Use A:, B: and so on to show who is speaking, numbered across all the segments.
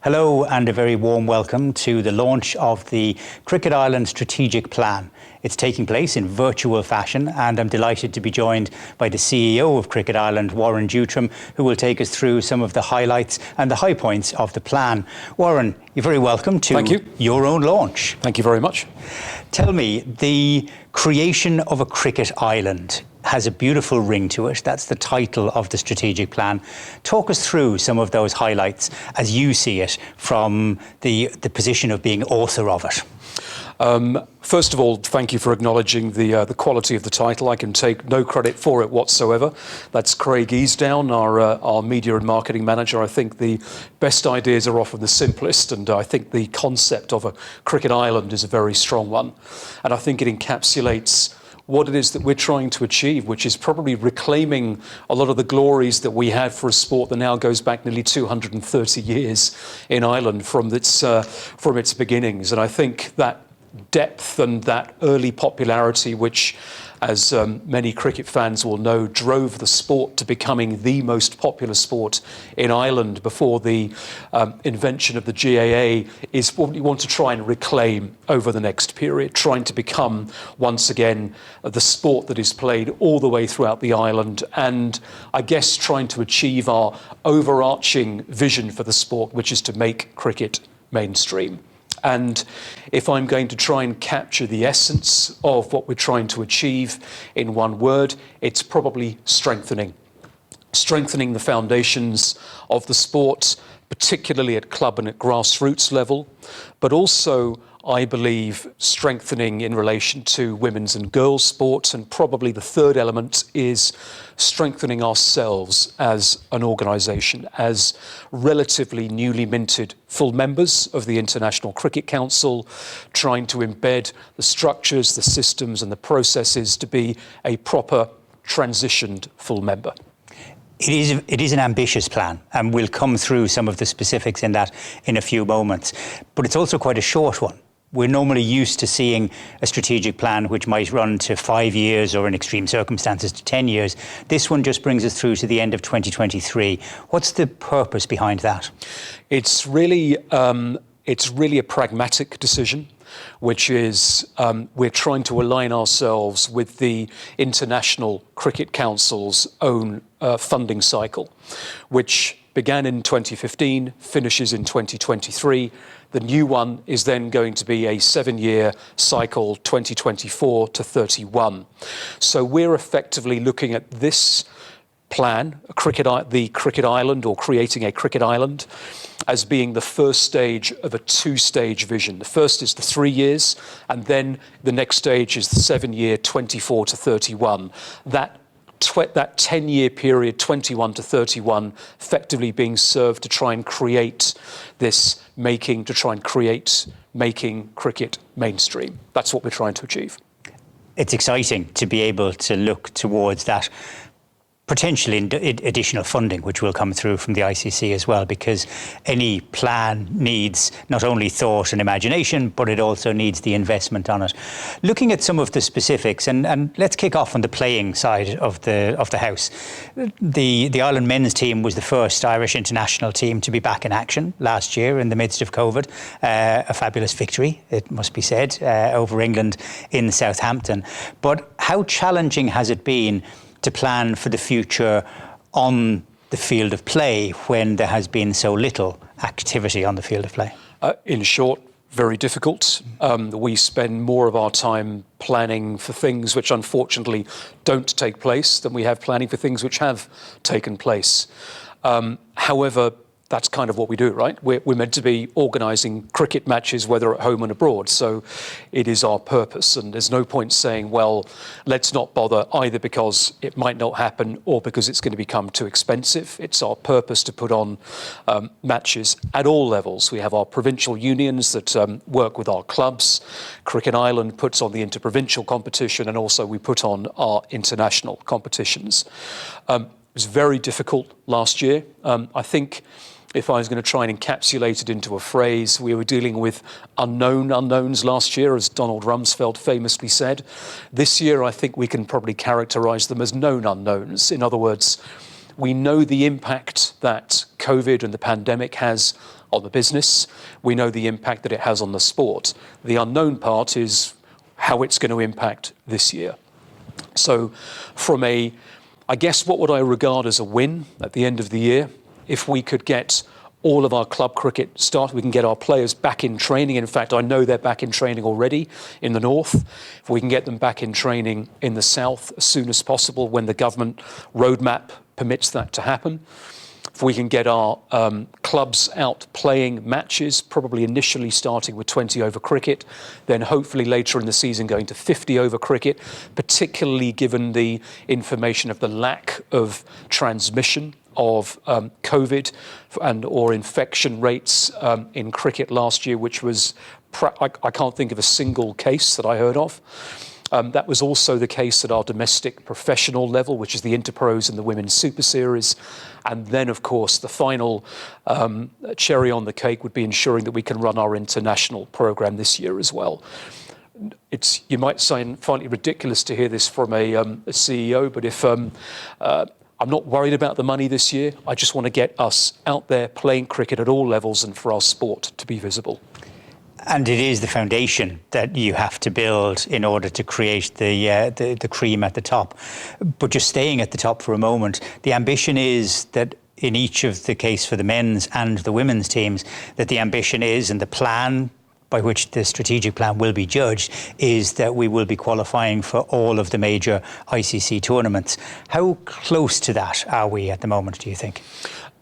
A: Hello and a very warm welcome to the launch of the Cricket Ireland Strategic Plan. It's taking place in virtual fashion and I'm delighted to be joined by the CEO of Cricket Ireland, Warren Deutrom, who will take us through some of the highlights and the high points of the plan. Warren, you're very welcome to your own launch.
B: Thank you very much.
A: Tell me, the creation of a Cricket Island has a beautiful ring to it. That's the title of the strategic plan. Talk us through some of those highlights as you see it from the position of being author of it.
B: First of all, thank you for acknowledging the quality of the title. I can take no credit for it whatsoever. That's Craig Easdown, our media and marketing manager. I think the best ideas are often the simplest, and I think the concept of a Cricket Island is a very strong one. And I think it encapsulates what it is that we're trying to achieve, which is probably reclaiming a lot of the glories that we had for a sport that now goes back nearly 230 years in Ireland from its beginnings. And I think that depth and that early popularity, which, as many cricket fans will know, drove the sport to becoming the most popular sport in Ireland before the invention of the GAA, is what we want to try and reclaim over the next period, trying to become once again the sport that is played all the way throughout the island, and I guess trying to achieve our overarching vision for the sport, which is to make cricket mainstream. And if I'm going to try and capture the essence of what we're trying to achieve in one word, it's probably strengthening. Strengthening the foundations of the sport, particularly at club and at grassroots level, but also, I believe, strengthening in relation to women's and girls' sport. And probably the third element is strengthening ourselves as an organisation, as relatively newly minted full members of the International Cricket Council, trying to embed the structures, the systems and the processes to be a proper transitioned full member.
A: It is an ambitious plan, and we'll come through some of the specifics in that in a few moments. But it's also quite a short one. We're normally used to seeing a strategic plan which might run to 5 years or in extreme circumstances to 10 years. This one just brings us through to the end of 2023. What's the purpose behind that?
B: It's really a pragmatic decision, which is we're trying to align ourselves with the International Cricket Council's own funding cycle, which began in 2015, finishes in 2023. The new one is then going to be a 7-year cycle, 2024 to 31. So we're effectively looking at this plan, the Cricket Island, or creating a Cricket Island, as being the first stage of a 2-stage vision. The first is the 3 years, and then the next stage is the 7-year, 24 to 31. That 10-year period, 21 to 31, effectively being served to try and create making cricket mainstream. That's what we're trying to achieve.
A: It's exciting to be able to look towards that potentially additional funding, which will come through from the ICC as well, because any plan needs not only thought and imagination, but it also needs the investment on it. Looking at some of the specifics, and let's kick off on the playing side of the house. The Ireland men's team was the first Irish international team to be back in action last year in the midst of COVID. A fabulous victory, it must be said, over England in Southampton. But how challenging has it been to plan for the future on the field of play when there has been so little activity on the field of play?
B: In short, very difficult. We spend more of our time planning for things which unfortunately don't take place than we have planning for things which have taken place. However, that's kind of what we do, right? We're meant to be organising cricket matches, whether at home and abroad. So it is our purpose. And there's no point saying, well, let's not bother, either because it might not happen or because it's going to become too expensive. It's our purpose to put on matches at all levels. We have our provincial unions that work with our clubs. Cricket Ireland puts on the interprovincial competition, and also we put on our international competitions. It was very difficult last year. I think if I was going to try and encapsulate it into a phrase, we were dealing with unknown unknowns last year, as Donald Rumsfeld famously said. This year, I think we can probably characterise them as known unknowns. In other words, we know the impact that COVID and the pandemic has on the business. We know the impact that it has on the sport. The unknown part is how it's going to impact this year. So I guess what would I regard as a win at the end of the year? If we could get all of our club cricket started, we can get our players back in training. In fact, I know they're back in training already in the north. If we can get them back in training in the south as soon as possible when the government roadmap permits that to happen. If we can get our clubs out playing matches, probably initially starting with 20 over cricket, then hopefully later in the season going to 50 over cricket, particularly given the information of the lack of transmission of COVID and or infection rates in cricket last year, which was, I can't think of a single case that I heard of. That was also the case at our domestic professional level, which is the Interpros and the Women's Super Series. And then, of course, the final cherry on the cake would be ensuring that we can run our international program this year as well. You might find it ridiculous to hear this from a CEO, but if I'm not worried about the money this year. I just want to get us out there playing cricket at all levels and for our sport to be visible.
A: And it is the foundation that you have to build in order to create the cream at the top. But just staying at the top for a moment, the ambition is that in each of the case for the men's and the women's teams, that the ambition is, and the plan by which the strategic plan will be judged, is that we will be qualifying for all of the major ICC tournaments. How close to that are we at the moment, do you think?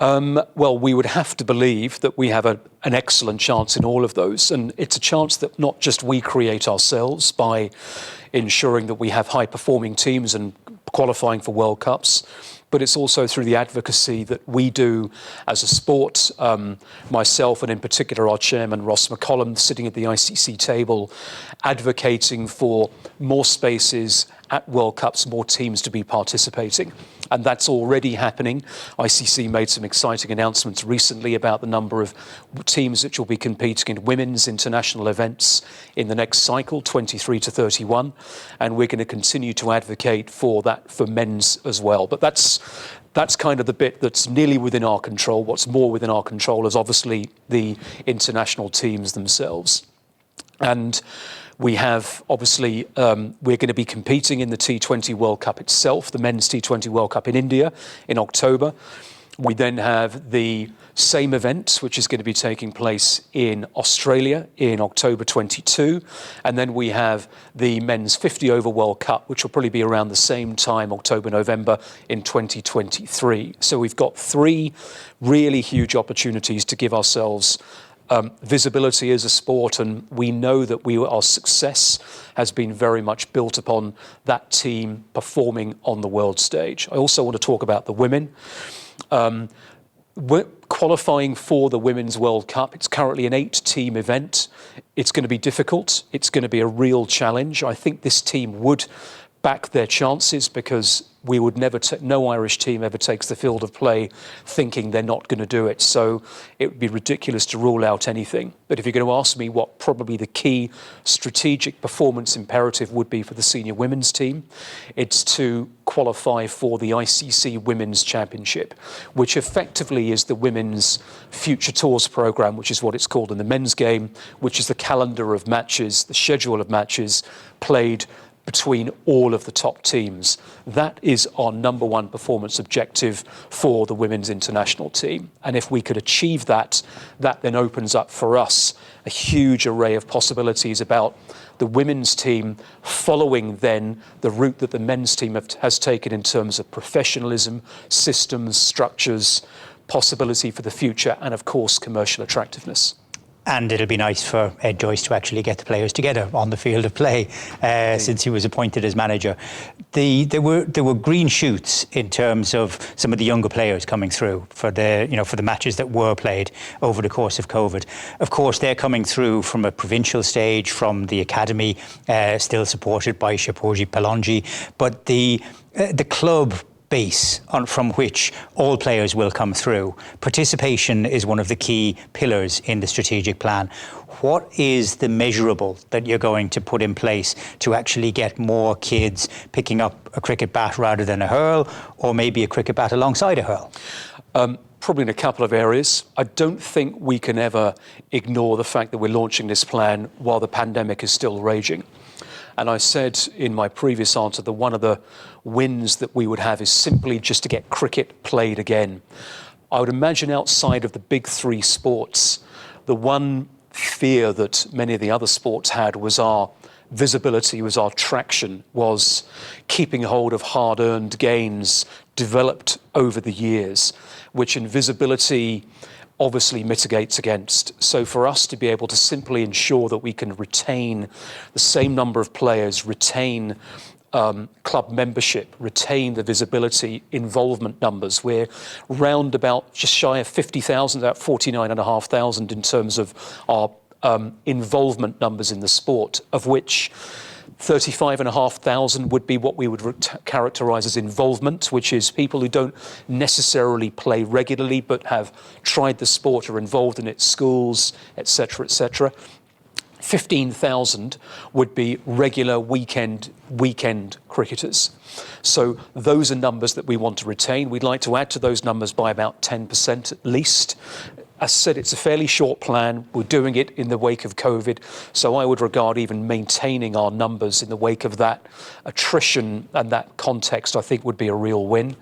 B: Well, we would have to believe that we have an excellent chance in all of those. And it's a chance that not just we create ourselves by ensuring that we have high-performing teams and qualifying for World Cups, but it's also through the advocacy that we do as a sport. Myself and in particular our chairman, Ross McCollum, sitting at the ICC table, advocating for more spaces at World Cups, more teams to be participating. And that's already happening. ICC made some exciting announcements recently about the number of teams which will be competing in women's international events in the next cycle, 23 to 31. And we're going to continue to advocate for that for men's as well. But that's kind of the bit that's nearly within our control. What's more within our control is obviously the international teams themselves. And we have, obviously, we're going to be competing in the T20 World Cup itself, the men's T20 World Cup in India in October. We then have the same event, which is going to be taking place in Australia in October 22. And then we have the men's 50 over World Cup, which will probably be around the same time, October, November in 2023. So we've got three really huge opportunities to give ourselves visibility as a sport, and we know that our success has been very much built upon that team performing on the world stage. I also want to talk about the women. We're qualifying for the Women's World Cup. It's currently an 8-team event. It's going to be difficult. It's going to be a real challenge. I think this team would back their chances because we would never, no Irish team ever takes the field of play thinking they're not going to do it. So it would be ridiculous to rule out anything. But if you're going to ask me what probably the key strategic performance imperative would be for the senior women's team, it's to qualify for the ICC Women's Championship, which effectively is the Women's Future Tours programme, which is what it's called in the men's game, which is the calendar of matches, the schedule of matches played between all of the top teams. That is our number one performance objective for the women's international team. And if we could achieve that, that then opens up for us a huge array of possibilities about the women's team following then the route that the men's team has taken in terms of professionalism, systems, structures, possibility for the future, and of course, commercial attractiveness.
A: And it'll be nice for Ed Joyce to actually get the players together on the field of play since he was appointed as manager. There were green shoots in terms of some of the younger players coming through for the matches that were played over the course of COVID. Of course, they're coming through from a provincial stage, from the academy, still supported by Shapoorji Pallonji, but the club base from which all players will come through. Participation is one of the key pillars in the strategic plan. What is the measurable that you're going to put in place to actually get more kids picking up a cricket bat rather than a hurl, or maybe a cricket bat alongside a hurl?
B: Probably in a couple of areas. I don't think we can ever ignore the fact that we're launching this plan while the pandemic is still raging. And I said in my previous answer that one of the wins that we would have is simply just to get cricket played again. I would imagine outside of the big three sports, the one fear that many of the other sports had was our visibility, was our traction, was keeping hold of hard-earned gains developed over the years, which invisibility obviously mitigates against. So for us to be able to simply ensure that we can retain the same number of players, retain club membership, retain the visibility, involvement numbers. We're round about just shy of 50,000, about 49,500 in terms of our involvement numbers in the sport, of which 35,500 would be what we would characterise as involvement, which is people who don't necessarily play regularly but have tried the sport, are involved in its schools, etc., etc. 15,000 would be regular weekend cricketers. So those are numbers that we want to retain. We'd like to add to those numbers by about 10% at least. As I said, it's a fairly short plan. We're doing it in the wake of COVID. So I would regard even maintaining our numbers in the wake of that attrition and that context, I think would be a real win.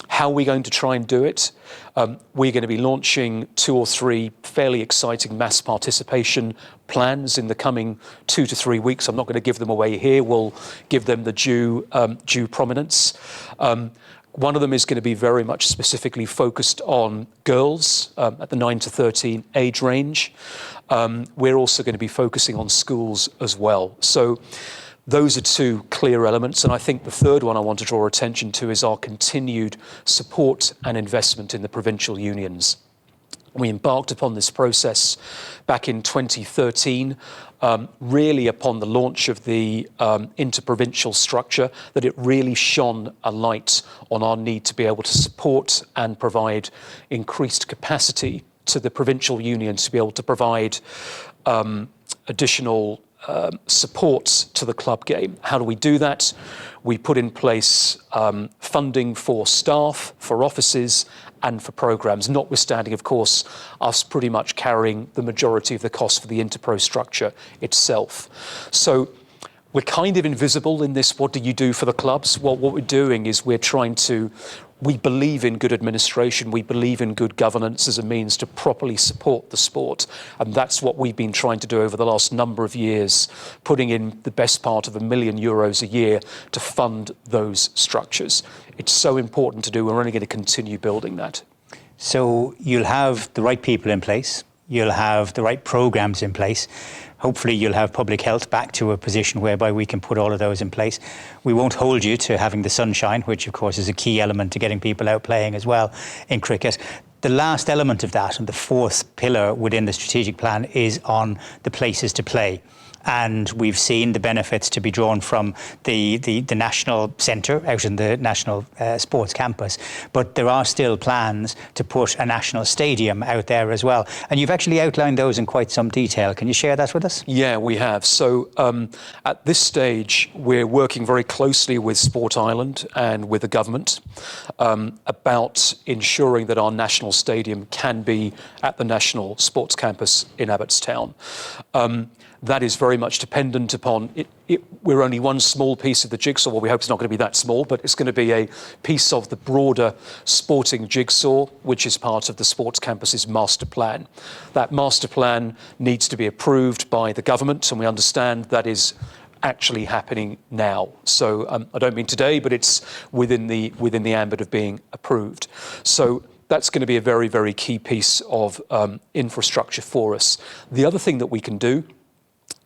B: How are we going to try and do it? We're going to be launching 2 or 3 fairly exciting mass participation plans in the coming 2 to 3 weeks. I'm not going to give them away here. We'll give them the due prominence. One of them is going to be very much specifically focused on girls at the 9 to 13 age range. We're also going to be focusing on schools as well. So those are 2 clear elements. And I think the third one I want to draw attention to is our continued support and investment in the provincial unions. We embarked upon this process back in 2013, really upon the launch of the interprovincial structure, that it really shone a light on our need to be able to support and provide increased capacity to the provincial unions to be able to provide additional support to the club game. How do we do that? We put in place funding for staff, for offices, and for programmes, notwithstanding, of course, us pretty much carrying the majority of the cost for the Interpro structure itself. So we're kind of invisible in this. What do you do for the clubs? Well, what we're doing is we believe in good administration, we believe in good governance as a means to properly support the sport. And that's what we've been trying to do over the last number of years, putting in the best part of €1 million a year to fund those structures. It's so important to do. We're only going to continue building that.
A: So you'll have the right people in place, you'll have the right programmes in place. Hopefully you'll have public health back to a position whereby we can put all of those in place. We won't hold you to having the sunshine, which of course is a key element to getting people out playing as well in cricket. The last element of that, and the 4th pillar within the strategic plan, is on the places to play. And we've seen the benefits to be drawn from the national centre out in the national sports campus. But there are still plans to put a national stadium out there as well. And you've actually outlined those in quite some detail. Can you share that with us?
B: Yeah, we have. So at this stage, we're working very closely with Sport Ireland and with the government about ensuring that our national stadium can be at the national sports campus in Abbottstown. That is very much dependent upon it. We're only one small piece of the jigsaw. Well, we hope it's not going to be that small, but it's going to be a piece of the broader sporting jigsaw, which is part of the sports campus's master plan. That master plan needs to be approved by the government, and we understand that is actually happening now. So I don't mean today, but it's within the ambit of being approved. So that's going to be a very, very key piece of infrastructure for us. The other thing that we can do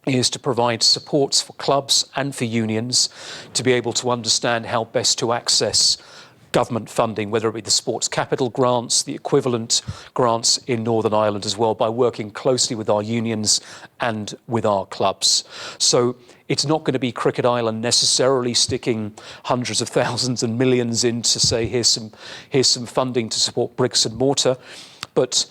B: is to provide supports for clubs and for unions to be able to understand how best to access government funding, whether it be the sports capital grants, the equivalent grants in Northern Ireland as well, by working closely with our unions and with our clubs. So it's not going to be Cricket Ireland necessarily sticking hundreds of thousands and millions in to say, here's some funding to support bricks and mortar, but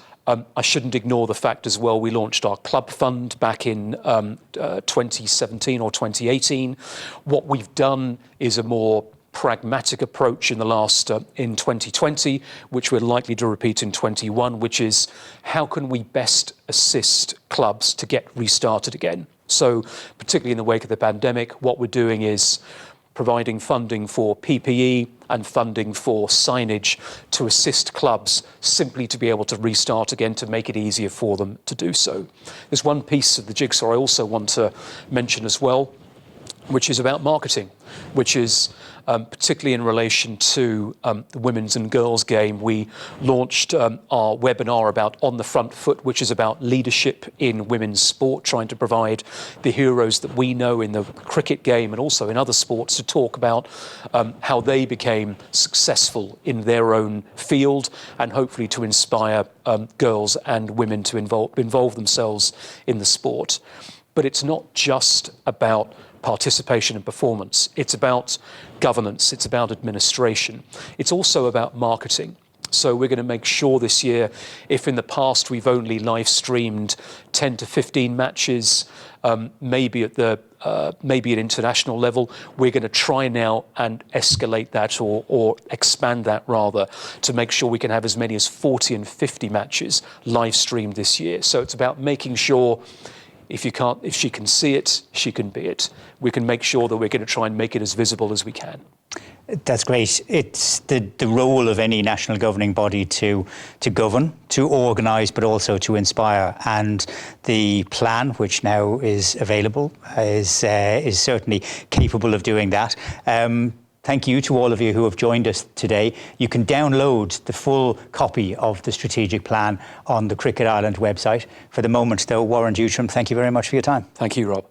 B: I shouldn't ignore the fact as well, we launched our club fund back in 2017 or 2018. What we've done is a more pragmatic approach in the last in 2020, which we're likely to repeat in 21, which is how can we best assist clubs to get restarted again? So particularly in the wake of the pandemic, what we're doing is providing funding for PPE and funding for signage to assist clubs simply to be able to restart again, to make it easier for them to do so. There's one piece of the jigsaw I also want to mention as well, which is about marketing, which is particularly in relation to the women's and girls game. We launched our webinar about On the Front Foot, which is about leadership in women's sport, trying to provide the heroes that we know in the cricket game and also in other sports to talk about how they became successful in their own field, and hopefully to inspire girls and women to involve themselves in the sport. But it's not just about participation and performance. It's about governance. It's about administration. It's also about marketing. So we're going to make sure this year, if in the past we've only live streamed 10 to 15 matches, maybe at international level, we're going to try now and escalate that or expand that rather, to make sure we can have as many as 40 and 50 matches live streamed this year. So it's about making sure if she can see it, she can be it. We can make sure that we're going to try and make it as visible as we can.
A: That's great. It's the role of any national governing body to govern, to organise, but also to inspire. And the plan, which now is available, is certainly capable of doing that. Thank you to all of you who have joined us today. You can download the full copy of the strategic plan on the Cricket Ireland website. For the moment, though, Warren Deutrom, thank you very much for your time.
B: Thank you, Rob.